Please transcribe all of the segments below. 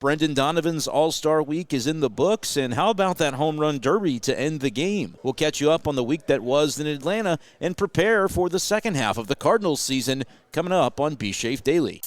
Brendan Donovan's All-Star Week is in the books, and how about that home run derby to end the game? We'll catch you up on the week that was in Atlanta and prepare for the second half of the Cardinals season coming up on B-Schaeff Daily.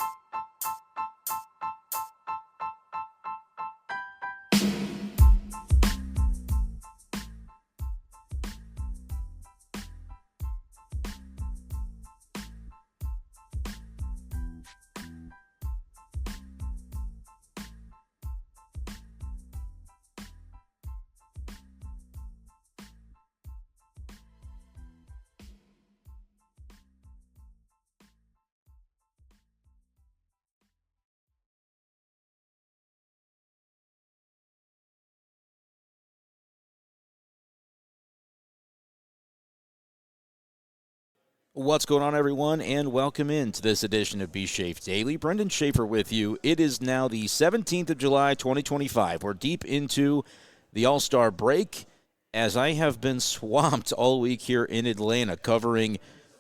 What's going on, everyone, and welcome into this edition of B-Schaeff Daily. Brenden Schaeffer with you. It is now the 17th of July, 2025. We're deep into the All-Star break, as I have been swamped all week here in Atlanta covering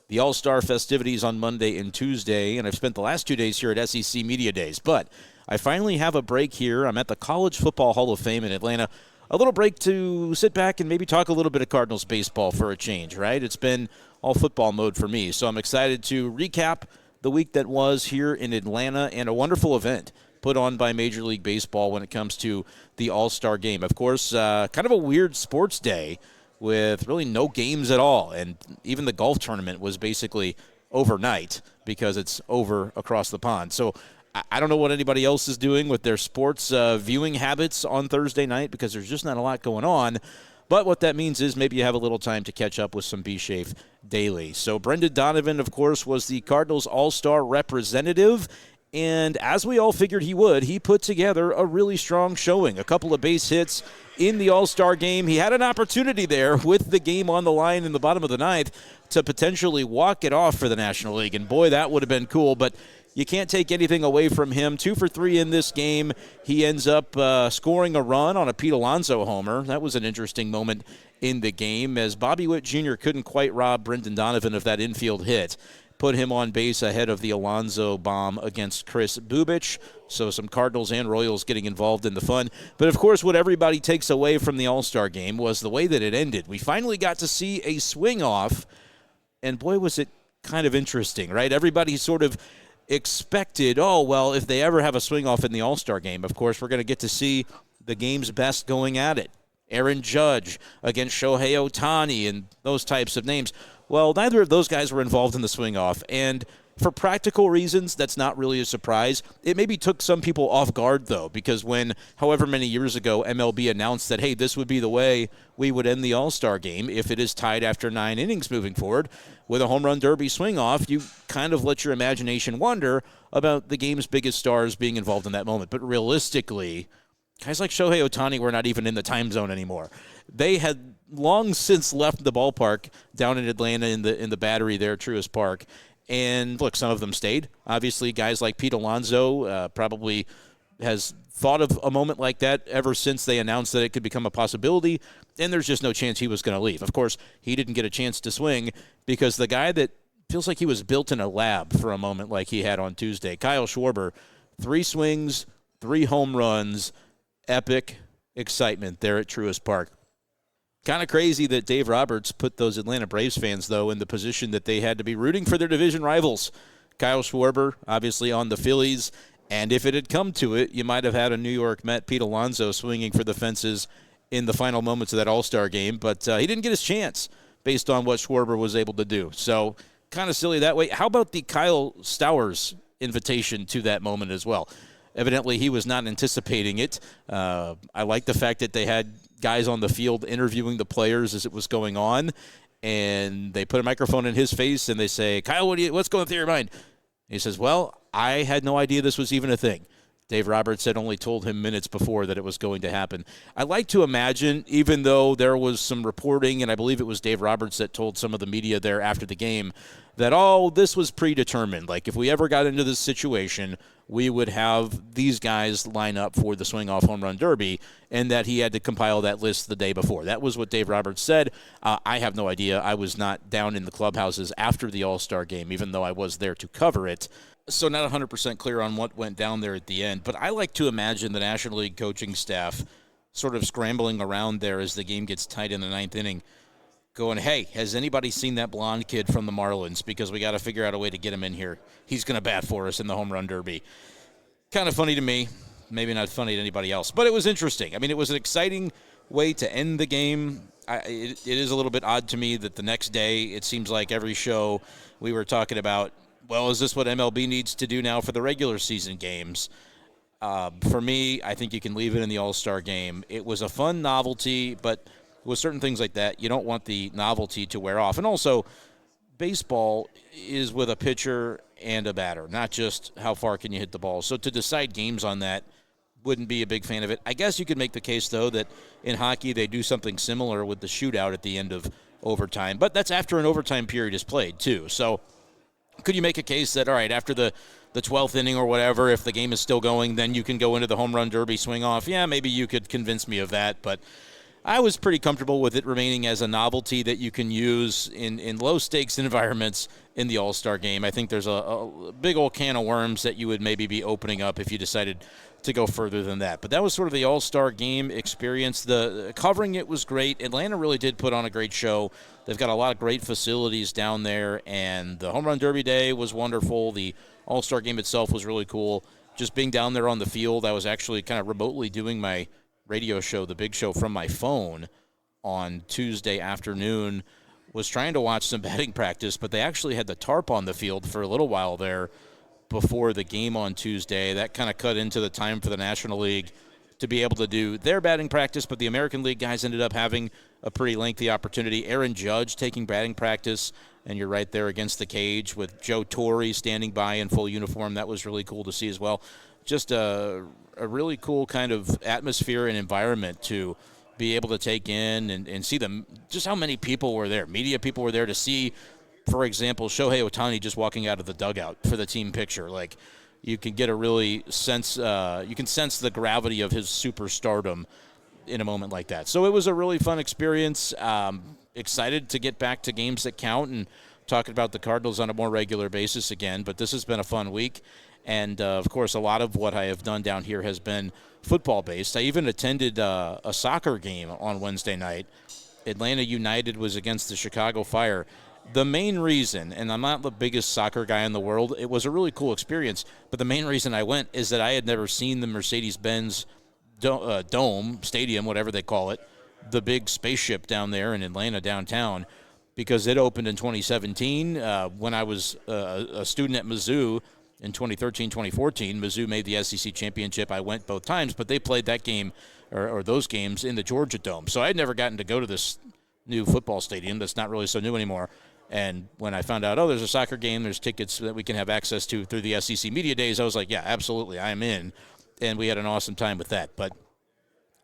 the All-Star festivities on Monday and Tuesday, and I've spent the last 2 days here at SEC Media Days. But I finally have a break here. I'm at the College Football Hall of Fame in Atlanta. A little break to sit back and maybe talk a little bit of Cardinals baseball for a change, right? It's been all football mode for me. So I'm excited to recap the week that was here in Atlanta and a wonderful event put on by Major League Baseball when it comes to the All-Star Game. Of course, kind of a weird sports day with really no games at all. And even the golf tournament was basically overnight because it's over across the pond. So I don't know what anybody else is doing with their sports viewing habits on Thursday night because there's just not a lot going on. But what that means is maybe you have a little time to catch up with some B-Schaeff Daily. So Brendan Donovan, of course, was the Cardinals All-Star representative. And as we all figured he would, he put together a really strong showing. A couple of base hits in the All-Star game. He had an opportunity there with the game on the line in the bottom of the ninth to potentially walk it off for the National League. And boy, that would have been cool. But you can't take anything away from him. 2 for 3 in this game. He ends up scoring a run on a Pete Alonso homer. That was an interesting moment in the game as Bobby Witt Jr. couldn't quite rob Brendan Donovan of that infield hit. Put him on base ahead of the Alonso bomb against Chris Bubich. So some Cardinals and Royals getting involved in the fun. But, of course, what everybody takes away from the All-Star game was the way that it ended. We finally got to see a swing-off, and boy, was it kind of interesting, right? Everybody sort of expected, oh, well, if they ever have a swing-off in the All-Star game, of course, we're going to get to see the game's best going at it. Aaron Judge against Shohei Ohtani and those types of names. Well, neither of those guys were involved in the swing-off, and for practical reasons, that's not really a surprise. It maybe took some people off guard, though, because when, however many years ago, MLB announced that, hey, this would be the way we would end the All-Star game if it is tied after 9 innings moving forward, with a home run derby swing-off, you kind of let your imagination wander about the game's biggest stars being involved in that moment. But realistically, guys like Shohei Ohtani were not even in the time zone anymore. They had long since left the ballpark down in Atlanta in the Battery there, Truist Park. And look, some of them stayed. Obviously, guys like Pete Alonso probably has thought of a moment like that ever since they announced that it could become a possibility, and there's just no chance he was going to leave. Of course, he didn't get a chance to swing because the guy that feels like he was built in a lab for a moment like he had on Tuesday, Kyle Schwarber, 3 swings, 3 home runs, epic excitement there at Truist Park. Kind of crazy that Dave Roberts put those Atlanta Braves fans, though, in the position that they had to be rooting for their division rivals. Kyle Schwarber, obviously, on the Phillies. And if it had come to it, you might have had a New York Met, Pete Alonso, swinging for the fences in the final moments of that All-Star game. But he didn't get his chance based on what Schwarber was able to do. So kind of silly that way. How about the Kyle Stowers invitation to that moment as well? Evidently, he was not anticipating it. I like the fact that they had guys on the field interviewing the players as it was going on, and they put a microphone in his face, and they say, Kyle, what's going through your mind? He says, well, I had no idea this was even a thing. Dave Roberts had only told him minutes before that it was going to happen. I like to imagine, even though there was some reporting, and I believe it was Dave Roberts that told some of the media there after the game, that, this was predetermined. Like, if we ever got into this situation, we would have these guys line up for the swing-off home run derby, and that he had to compile that list the day before. That was what Dave Roberts said. I have no idea. I was not down in the clubhouses after the All-Star game, even though I was there to cover it. So not 100% clear on what went down there at the end. But I like to imagine the National League coaching staff sort of scrambling around there as the game gets tight in the ninth inning, going, hey, has anybody seen that blonde kid from the Marlins? Because we got to figure out a way to get him in here. He's going to bat for us in the home run derby. Kind of funny to me. Maybe not funny to anybody else. But it was interesting. I mean, it was an exciting way to end the game. It is a little bit odd to me that the next day, it seems like every show we were talking about, well, is this what MLB needs to do now for the regular season games? For me, I think you can leave it in the All-Star game. It was a fun novelty, but with certain things like that, you don't want the novelty to wear off. And also, baseball is with a pitcher and a batter, not just how far can you hit the ball. So to decide games on that, wouldn't be a big fan of it. I guess you could make the case, though, that in hockey they do something similar with the shootout at the end of overtime. But that's after an overtime period is played, too. So could you make a case that, all right, after the 12th inning or whatever, if the game is still going, then you can go into the home run derby swing off? Yeah, maybe you could convince me of that, but I was pretty comfortable with it remaining as a novelty that you can use in low-stakes environments in the All-Star game. I think there's a big old can of worms that you would maybe be opening up if you decided to go further than that. But that was sort of the All-Star game experience. The covering it was great. Atlanta really did put on a great show. They've got a lot of great facilities down there, and the Home Run Derby Day was wonderful. The All-Star game itself was really cool. Just being down there on the field, I was actually kind of remotely doing my radio show, The Big Show, from my phone on Tuesday afternoon, was trying to watch some batting practice, but they actually had the tarp on the field for a little while there before the game on Tuesday. That kind of cut into the time for the National League to be able to do their batting practice, but the American League guys ended up having a pretty lengthy opportunity. Aaron Judge taking batting practice, and you're right there against the cage with Joe Torre standing by in full uniform. That was really cool to see as well. Just a really cool kind of atmosphere and environment to be able to take in and see them, just how many people were there. Media people were there to see, for example, Shohei Ohtani just walking out of the dugout for the team picture. Like, you can get a really sense, you can sense the gravity of his superstardom in a moment like that. So it was a really fun experience. Excited to get back to games that count and talking about the Cardinals on a more regular basis again. But this has been a fun week. And, of course, a lot of what I have done down here has been football-based. I even attended a soccer game on Wednesday night. Atlanta United was against the Chicago Fire. The main reason, and I'm not the biggest soccer guy in the world, it was a really cool experience, but the main reason I went is that I had never seen the Mercedes-Benz Dome, stadium, whatever they call it, the big spaceship down there in Atlanta downtown, because it opened in 2017. When I was a student at Mizzou, in 2013-2014, Mizzou made the SEC championship. I went both times, but they played that game or those games in the Georgia Dome. So I had never gotten to go to this new football stadium that's not really so new anymore. And when I found out, there's a soccer game, there's tickets that we can have access to through the SEC Media Days, I was like, yeah, absolutely, I'm in. And we had an awesome time with that. But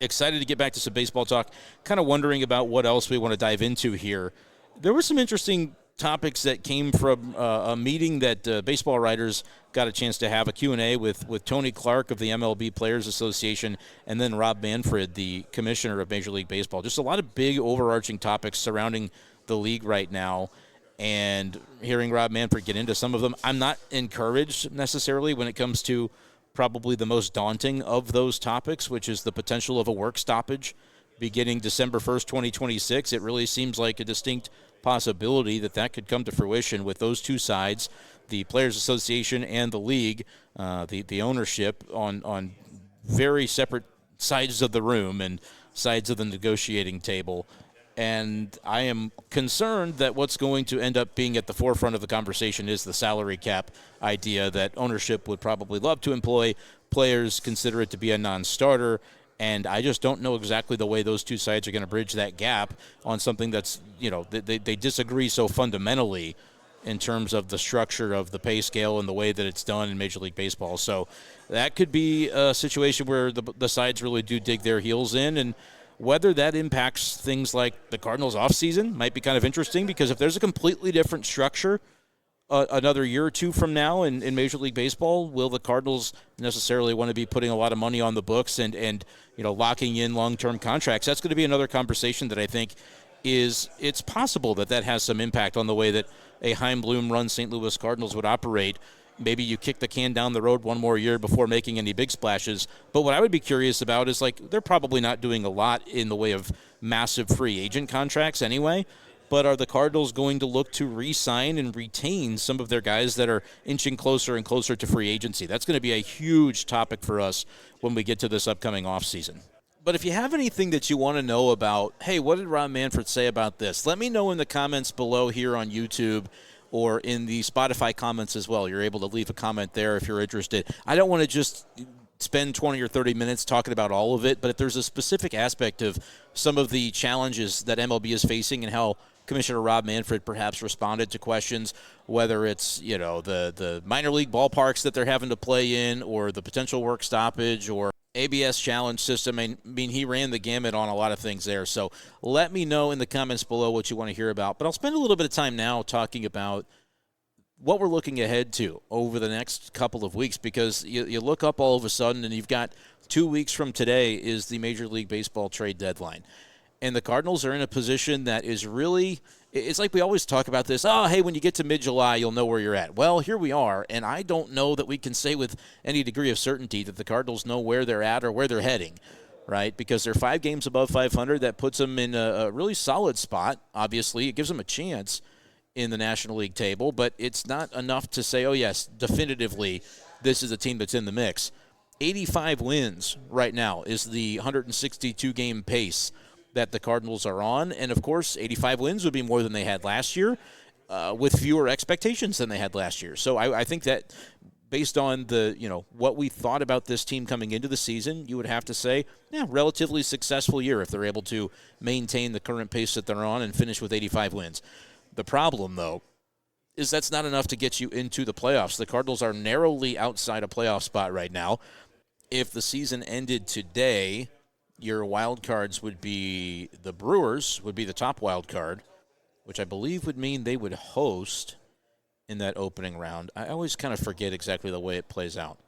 excited to get back to some baseball talk. Kind of wondering about what else we want to dive into here. There were some interesting topics that came from a meeting that baseball writers got a chance to have, a Q&A with Tony Clark of the MLB Players Association and then Rob Manfred, the commissioner of Major League Baseball. Just a lot of big overarching topics surrounding the league right now, and hearing Rob Manfred get into some of them. I'm not encouraged necessarily when it comes to probably the most daunting of those topics, which is the potential of a work stoppage beginning December 1st, 2026. It really seems like a distinct possibility that could come to fruition with those two sides, the Players Association and the league, the ownership on very separate sides of the room and sides of the negotiating table. And I am concerned that what's going to end up being at the forefront of the conversation is the salary cap idea that ownership would probably love to employ. Players consider it to be a non-starter. And I just don't know exactly the way those two sides are going to bridge that gap on something that's, they disagree so fundamentally in terms of the structure of the pay scale and the way that it's done in Major League Baseball. So that could be a situation where the sides really do dig their heels in. And whether that impacts things like the Cardinals offseason might be kind of interesting, because if there's a completely different structure another year or two from now in Major League Baseball, will the Cardinals necessarily want to be putting a lot of money on the books and locking in long-term contracts? That's going to be another conversation that I think it's possible that has some impact on the way that a Chaim Bloom-run St. Louis Cardinals would operate. Maybe you kick the can down the road one more year before making any big splashes. But what I would be curious about is, they're probably not doing a lot in the way of massive free agent contracts anyway. But are the Cardinals going to look to re-sign and retain some of their guys that are inching closer and closer to free agency? That's going to be a huge topic for us when we get to this upcoming offseason. But if you have anything that you want to know about, hey, what did Rob Manfred say about this? Let me know in the comments below here on YouTube or in the Spotify comments as well. You're able to leave a comment there if you're interested. I don't want to just spend 20 or 30 minutes talking about all of it, but if there's a specific aspect of some of the challenges that MLB is facing and how Commissioner Rob Manfred perhaps responded to questions, whether it's, the minor league ballparks that they're having to play in or the potential work stoppage or ABS challenge system. I mean, he ran the gamut on a lot of things there. So let me know in the comments below what you want to hear about. But I'll spend a little bit of time now talking about what we're looking ahead to over the next couple of weeks, because you look up all of a sudden and you've got 2 weeks from today is the Major League Baseball trade deadline. And the Cardinals are in a position that is really, it's like we always talk about this, hey, when you get to mid-July, you'll know where you're at. Well, here we are, and I don't know that we can say with any degree of certainty that the Cardinals know where they're at or where they're heading, right? Because they're 5 games above 500. That puts them in a really solid spot, obviously. It gives them a chance in the National League table, but it's not enough to say, oh, yes, definitively, this is a team that's in the mix. 85 wins right now is the 162-game pace that the Cardinals are on. And, of course, 85 wins would be more than they had last year with fewer expectations than they had last year. So I think that based on what we thought about this team coming into the season, you would have to say, relatively successful year if they're able to maintain the current pace that they're on and finish with 85 wins. The problem, though, is that's not enough to get you into the playoffs. The Cardinals are narrowly outside a playoff spot right now. If the season ended today, your wild cards would be the Brewers would be the top wild card, which I believe would mean they would host in that opening round. I always kind of forget exactly the way it plays out.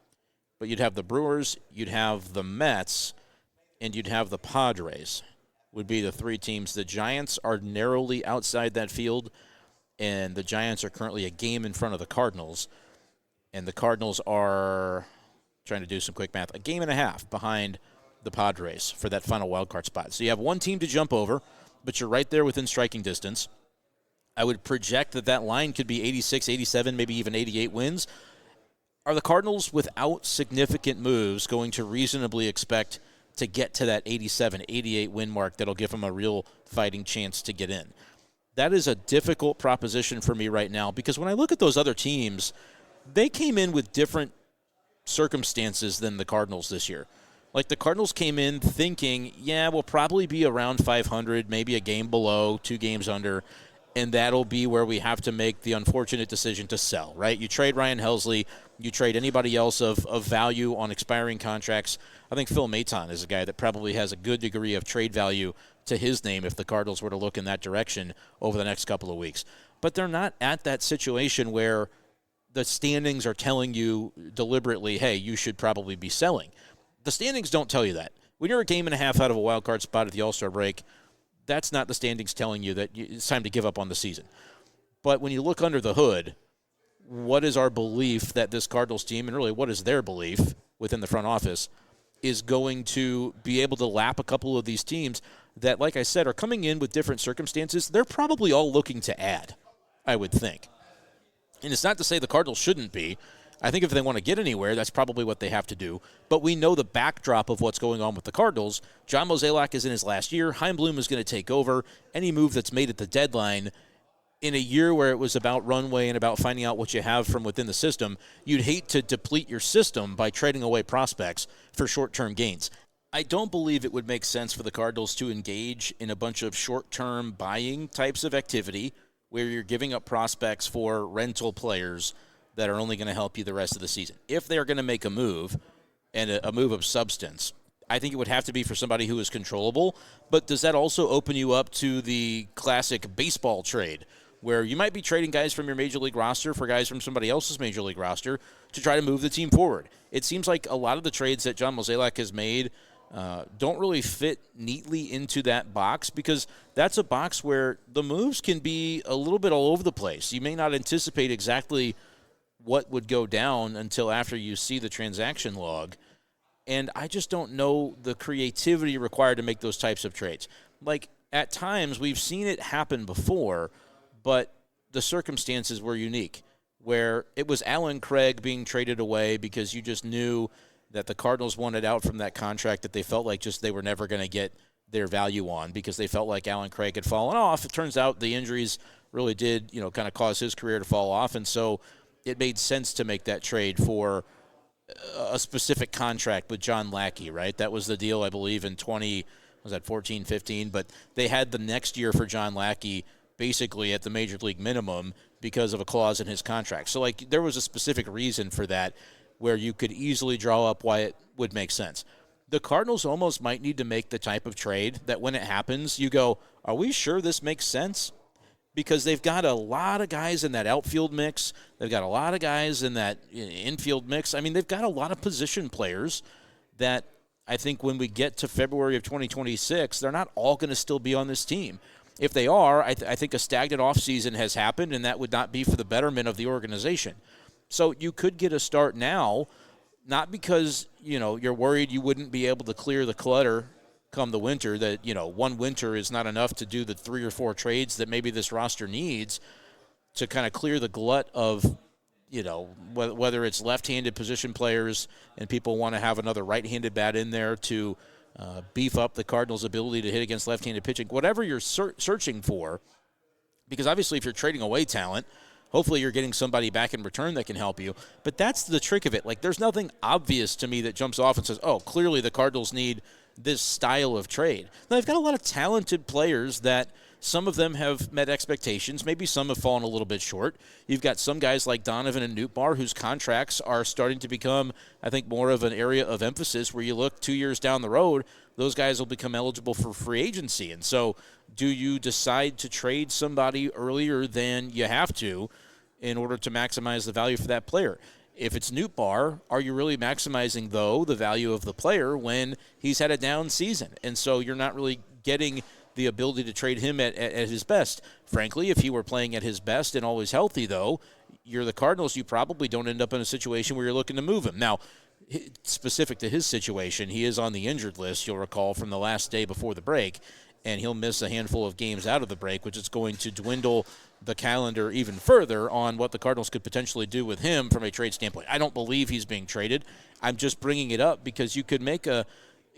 But you'd have the Brewers, you'd have the Mets, and you'd have the Padres would be the 3 teams. The Giants are narrowly outside that field, and the Giants are currently a game in front of the Cardinals. And the Cardinals are, trying to do some quick math, a game and a half behind the Padres for that final wild card spot. So you have one team to jump over, but you're right there within striking distance. I would project that line could be 86, 87, maybe even 88 wins. Are the Cardinals, without significant moves, going to reasonably expect to get to that 87, 88 win mark that'll give them a real fighting chance to get in? That is a difficult proposition for me right now, because when I look at those other teams, they came in with different circumstances than the Cardinals this year. Like, the Cardinals came in thinking, we'll probably be around 500, maybe a game below, 2 games under, and that'll be where we have to make the unfortunate decision to sell, right? You trade Ryan Helsley, you trade anybody else of value on expiring contracts. I think Phil Maton is a guy that probably has a good degree of trade value to his name if the Cardinals were to look in that direction over the next couple of weeks. But they're not at that situation where the standings are telling you deliberately, hey, you should probably be selling. The standings don't tell you that. When you're a game and a half out of a wild card spot at the All-Star break, that's not the standings telling you that it's time to give up on the season. But when you look under the hood, what is our belief that this Cardinals team, and really what is their belief within the front office, is going to be able to lap a couple of these teams that, like I said, are coming in with different circumstances? They're probably all looking to add, I would think. And it's not to say the Cardinals shouldn't be. I think if they want to get anywhere, that's probably what they have to do. But we know the backdrop of what's going on with the Cardinals. John Mozeliak is in his last year. Chaim Bloom is going to take over. Any move that's made at the deadline in a year where it was about runway and about finding out what you have from within the system, you'd hate to deplete your system by trading away prospects for short-term gains. I don't believe it would make sense for the Cardinals to engage in a bunch of short-term buying types of activity where you're giving up prospects for rental players that are only going to help you the rest of the season. If they're going to make a move, and a move of substance, I think it would have to be for somebody who is controllable. But does that also open you up to the classic baseball trade where you might be trading guys from your major league roster for guys from somebody else's major league roster to try to move the team forward. It seems like a lot of the trades that John Mozeliak has made don't really fit neatly into that box, because that's a box where the moves can be a little bit all over the place. You may not anticipate exactly what would go down until after you see the transaction log. And I just don't know the creativity required to make those types of trades. Like, at times, we've seen it happen before, but the circumstances were unique, where it was Alan Craig being traded away because you just knew that the Cardinals wanted out from that contract that they felt like just they were never going to get their value on, because they felt like Alan Craig had fallen off. It turns out the injuries really did, kind of cause his career to fall off, and so it made sense to make that trade for a specific contract with John Lackey, right? That was the deal, I believe, in 14, 15, but they had the next year for John Lackey basically at the major league minimum because of a clause in his contract. So, like, there was a specific reason for that where you could easily draw up why it would make sense. The Cardinals almost might need to make the type of trade that when it happens, you go, are we sure this makes sense? Because they've got a lot of guys in that outfield mix. They've got a lot of guys in that infield mix. I mean, they've got a lot of position players that I think when we get to February of 2026, they're not all going to still be on this team. If they are, I think a stagnant offseason has happened, and that would not be for the betterment of the organization. So you could get a start now, not because, you're worried you wouldn't be able to clear the clutter come the winter, that, one winter is not enough to do the 3 or 4 trades that maybe this roster needs to kind of clear the glut of, whether it's left-handed position players and people want to have another right-handed bat in there to beef up the Cardinals' ability to hit against left-handed pitching, whatever you're searching for, because obviously if you're trading away talent, hopefully you're getting somebody back in return that can help you. But that's the trick of it. Like, there's nothing obvious to me that jumps off and says, oh, clearly the Cardinals need this style of trade. Now, they've got a lot of talented players that some of them have met expectations. Maybe some have fallen a little bit short. You've got some guys like Donovan and Nootbaar whose contracts are starting to become, I think, more of an area of emphasis where you look 2 years down the road, those guys will become eligible for free agency. And so do you decide to trade somebody earlier than you have to in order to maximize the value for that player? If it's Nootbaar, are you really maximizing, though, the value of the player when he's had a down season? And so you're not really getting the ability to trade him at his best. Frankly, if he were playing at his best and always healthy, though, you're the Cardinals, you probably don't end up in a situation where you're looking to move him. Now, specific to his situation, he is on the injured list, you'll recall, from the last day before the break, and he'll miss a handful of games out of the break, which is going to dwindle the calendar even further on what the Cardinals could potentially do with him from a trade standpoint. I don't believe he's being traded. I'm just bringing it up because you could make a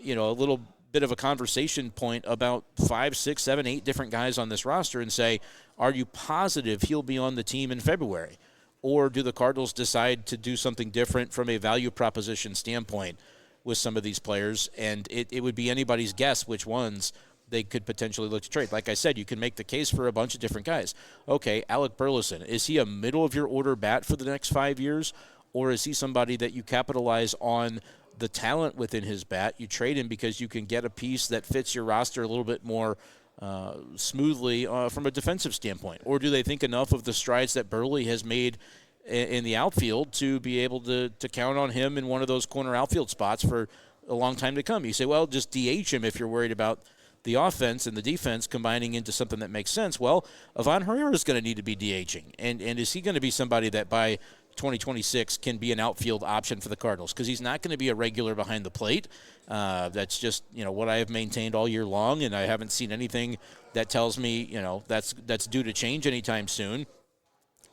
little bit of a conversation point about 5, 6, 7, 8 different guys on this roster and say, are you positive he'll be on the team in February? Or do the Cardinals decide to do something different from a value proposition standpoint with some of these players? And it would be anybody's guess which ones they could potentially look to trade. Like I said, you can make the case for a bunch of different guys. Okay, Alec Burleson, is he a middle-of-your-order bat for the next 5 years, or is he somebody that you capitalize on the talent within his bat? You trade him because you can get a piece that fits your roster a little bit more smoothly from a defensive standpoint. Or do they think enough of the strides that Burley has made in the outfield to be able to count on him in one of those corner outfield spots for a long time to come? You say, well, just DH him if you're worried about the offense and the defense combining into something that makes sense. Well, Ivan Herrera is going to need to be DHing. And is he going to be somebody that by 2026 can be an outfield option for the Cardinals? Because he's not going to be a regular behind the plate. That's just, what I have maintained all year long, and I haven't seen anything that tells me, that's due to change anytime soon.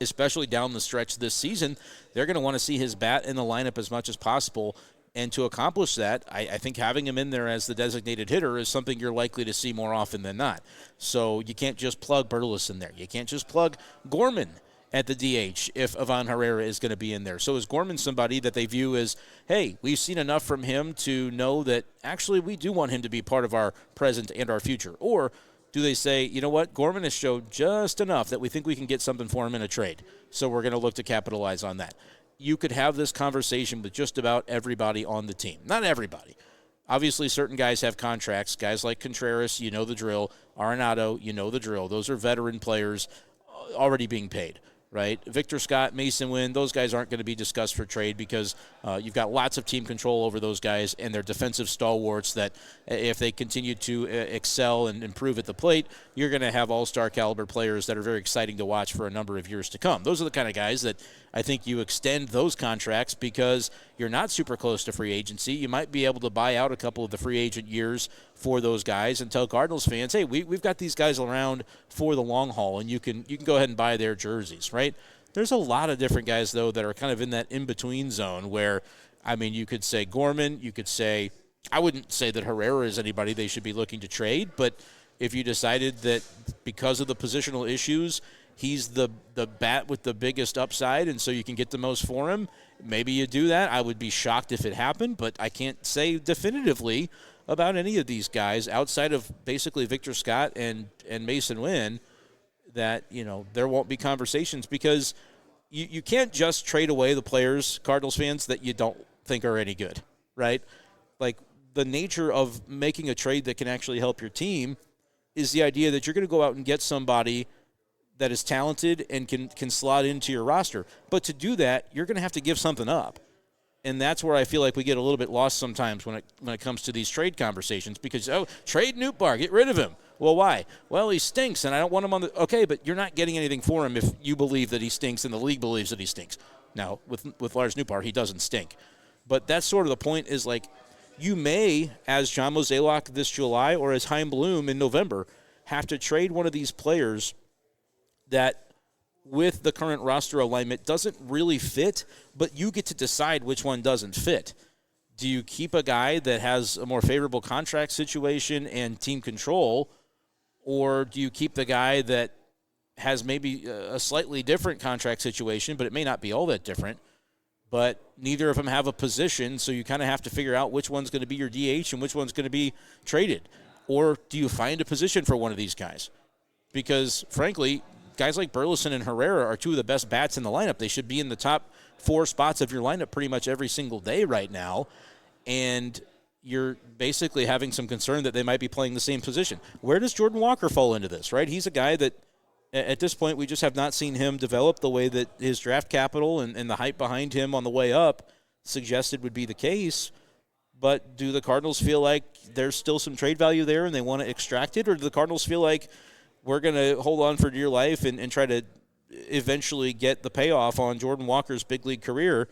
Especially down the stretch this season, they're going to want to see his bat in the lineup as much as possible. And to accomplish that, I think having him in there as the designated hitter is something you're likely to see more often than not. So you can't just plug Burleson there. You can't just plug Gorman at the DH if Ivan Herrera is going to be in there. So is Gorman somebody that they view as, hey, we've seen enough from him to know that actually we do want him to be part of our present and our future? Or do they say, you know what, Gorman has showed just enough that we think we can get something for him in a trade, so we're going to look to capitalize on that? You could have this conversation with just about everybody on the team. Not everybody. Obviously, certain guys have contracts. Guys like Contreras, you know the drill. Arenado, you know the drill. Those are veteran players. already being paid, right? Victor Scott, Mason Wynn, those guys aren't going to be discussed for trade because you've got lots of team control over those guys, and they're defensive stalwarts that if they continue to excel and improve at the plate, you're going to have all-star caliber players that are very exciting to watch for a number of years to come. Those are the kind of guys that I think you extend those contracts because you're not super close to free agency. You might be able to buy out a couple of the free agent years for those guys and tell Cardinals fans, hey, we've got these guys around for the long haul, and you can go ahead and buy their jerseys, right? There's a lot of different guys, though, that are kind of in that in-between zone where, I mean, you could say Gorman, you could say, I wouldn't say that Herrera is anybody they should be looking to trade, but if you decided that because of the positional issues, he's the bat with the biggest upside, and so you can get the most for him, maybe you do that. I would be shocked if it happened, but I can't say definitively about any of these guys outside of basically Victor Scott and Mason Wynn that, you know, there won't be conversations because you can't just trade away the players, Cardinals fans, that you don't think are any good, right? Like, the nature of making a trade that can actually help your team is the idea that you're going to go out and get somebody that is talented and can slot into your roster. But to do that, you're going to have to give something up. And that's where I feel like we get a little bit lost sometimes when it comes to these trade conversations because, trade Nootbaar, get rid of him. Well, why? Well, he stinks, and I don't want him on the – okay, but you're not getting anything for him if you believe that he stinks and the league believes that he stinks. Now, with Lars Nootbaar, he doesn't stink. But that's sort of the point is, like, you may, as John Mozeliak this July or as Chaim Bloom in November, have to trade one of these players that with the current roster alignment doesn't really fit, but you get to decide which one doesn't fit. Do you keep a guy that has a more favorable contract situation and team control, or do you keep the guy that has maybe a slightly different contract situation, but it may not be all that different, but neither of them have a position, so you kind of have to figure out which one's going to be your DH and which one's going to be traded? Or do you find a position for one of these guys? Because, frankly, guys like Burleson and Herrera are two of the best bats in the lineup. They should be in the top 4 spots of your lineup pretty much every single day right now, and you're basically having some concern that they might be playing the same position. Where does Jordan Walker fall into this, right? He's a guy that at this point we just have not seen him develop the way that his draft capital and the hype behind him on the way up suggested would be the case. But do the Cardinals feel like there's still some trade value there and they want to extract it, or do the Cardinals feel like we're going to hold on for dear life and try to eventually get the payoff on Jordan Walker's big league career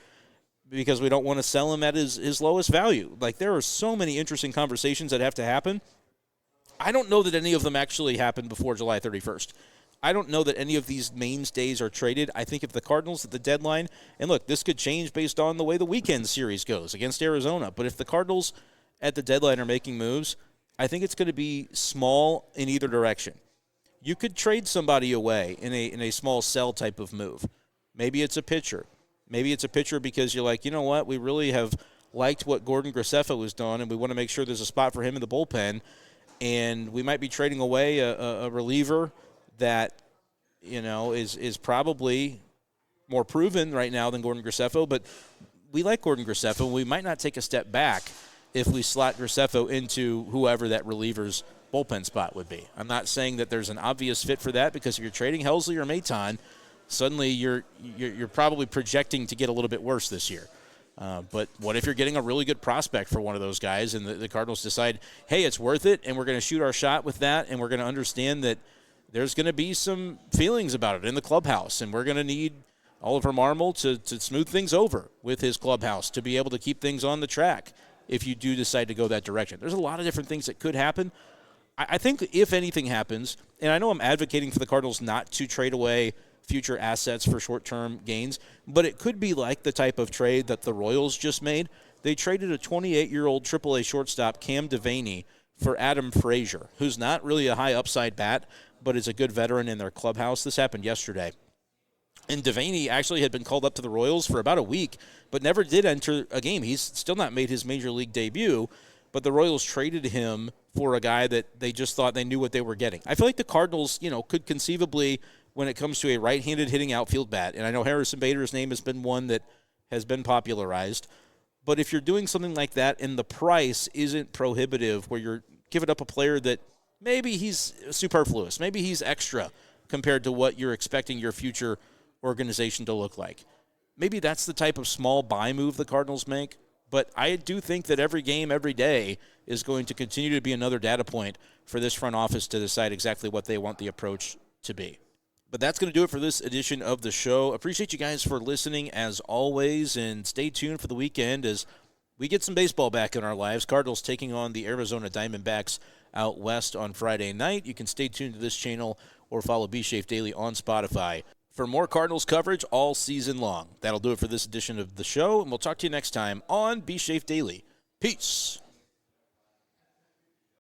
because we don't want to sell him at his lowest value? Like, there are so many interesting conversations that have to happen. I don't know that any of them actually happen before July 31st. I don't know that any of these mainstays are traded. I think if the Cardinals at the deadline, and look, this could change based on the way the weekend series goes against Arizona, but if the Cardinals at the deadline are making moves, I think it's going to be small in either direction. You could trade somebody away in a small sell type of move. Maybe it's a pitcher. Maybe it's a pitcher because you're like, you know what, we really have liked what Gordon Graceffa was doing, and we want to make sure there's a spot for him in the bullpen, and we might be trading away a reliever that, you know, is probably more proven right now than Gordon Graceffa, but we like Gordon Graceffa. We might not take a step back if we slot Graceffa into whoever that reliever's bullpen spot would be. I'm not saying that there's an obvious fit for that because if you're trading Helsley or Maton, suddenly you're probably projecting to get a little bit worse this year. But what if you're getting a really good prospect for one of those guys and the Cardinals decide, hey, it's worth it, and we're going to shoot our shot with that, and we're going to understand that there's going to be some feelings about it in the clubhouse, and we're going to need Oliver Marmol to smooth things over with his clubhouse to be able to keep things on the track if you do decide to go that direction. There's a lot of different things that could happen. I think if anything happens, and I know I'm advocating for the Cardinals not to trade away future assets for short-term gains, but it could be like the type of trade that the Royals just made. They traded a 28-year-old AAA shortstop, Cam Devaney, for Adam Frazier, who's not really a high upside bat, but is a good veteran in their clubhouse. This happened yesterday. And Devaney actually had been called up to the Royals for about a week, but never did enter a game. He's still not made his major league debut, but the Royals traded him for a guy that they just thought they knew what they were getting. I feel like the Cardinals, could conceivably, when it comes to a right-handed hitting outfield bat, and I know Harrison Bader's name has been one that has been popularized, but if you're doing something like that and the price isn't prohibitive where you're giving up a player that maybe he's superfluous, maybe he's extra compared to what you're expecting your future organization to look like. Maybe that's the type of small buy move the Cardinals make, but I do think that every game, every day is going to continue to be another data point for this front office to decide exactly what they want the approach to be. But that's going to do it for this edition of the show. Appreciate you guys for listening as always, and stay tuned for the weekend as we get some baseball back in our lives. Cardinals taking on the Arizona Diamondbacks out west on Friday night. You can stay tuned to this channel or follow b-schaeff Daily on Spotify for more Cardinals coverage all season long. That'll do it for this edition of the show, and we'll talk to you next time on b-schaeff Daily. Peace.